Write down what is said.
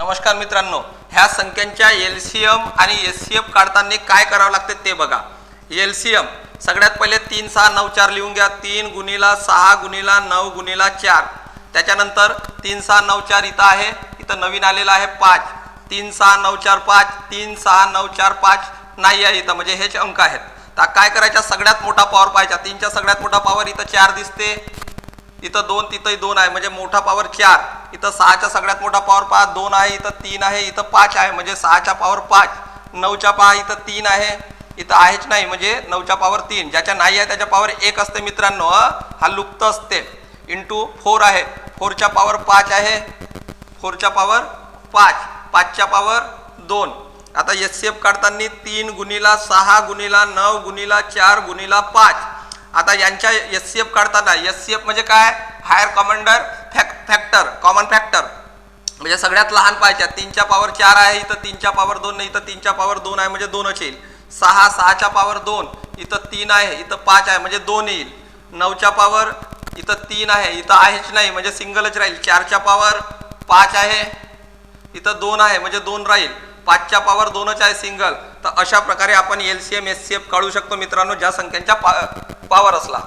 नमस्कार मित्रांनो, ह्या संख्यांच्या एलसीएम आणि एचसीएफ काढताना काय करावं लागते ते बघा। एलसीएम सगळ्यात पहिले 3 6 9 4 लिहून घ्या। 3 गुणिला 6 गुणिला 9 गुणिला 4। त्याच्यानंतर 3 6 9 4 इथं आहे, इथं नवीन आलेला आहे 5। 3 6 9 4 5, 3 6 9 4 5 नाही आहे इथं, म्हणजे हेच अंक आहेत। तर काय करायचा, सगळ्यात मोठा पॉवर पाहायचा। 3 चा सगळ्यात मोठा पॉवर इथं 4 दिसते, इथं 2, तिथंही 2 आहे, म्हणजे मोठा पॉवर 4। इथं 6 चा सगळ्यात मोठा पॉवर पहा 2 आहे, इथं 3 आहे, इथं 5 आहे, म्हणजे 6 चा पॉवर 5। 9 चा पहा इथं 3 आहे, इथं आहेच नाही, म्हणजे 9 चा पॉवर 3। ज्याच्या नाही आहे त्याच्या पॉवर 1 असते मित्रांनो, हा लुप्त असते। इंटू 4 आहे, 4 चा पॉवर 5 आहे, 4 चा पॉवर 5, 5 चा पॉवर 2। आता एचसीएफ काढताना 3 गुणिला 6 गुणिला 9 गुणिला 4 गुणिला 5। आता यांच्या एचसीएफ काढताना, एचसीएफ म्हणजे काय, higher commander factor, common factor, म्हणजे सगळ्यात लहान पाहायच्या। 3 चा पॉवर 4 आहे, इथं 3 चा पॉवर 2 नाही, इथं 3 चा पॉवर 2 आहे, म्हणजे 2च येईल। 6 6 चा पॉवर 2, इथं 3 आहे, इथं 5 आहे, म्हणजे 2 येईल। 9 चा पॉवर इथं 3 आहे, इथं आहेच नाही, म्हणजे सिंगलच राहील। 4 चा पॉवर 5 आहे, इथं 2 आहे, म्हणजे 2 राहील। 5 चा पॉवर 2च आहे, सिंगल। तर अशा प्रकारे आपण एलसीएम एचसीएफ काढू शकतो मित्रांनो, ज्या संख्यांचा पॉवर असला।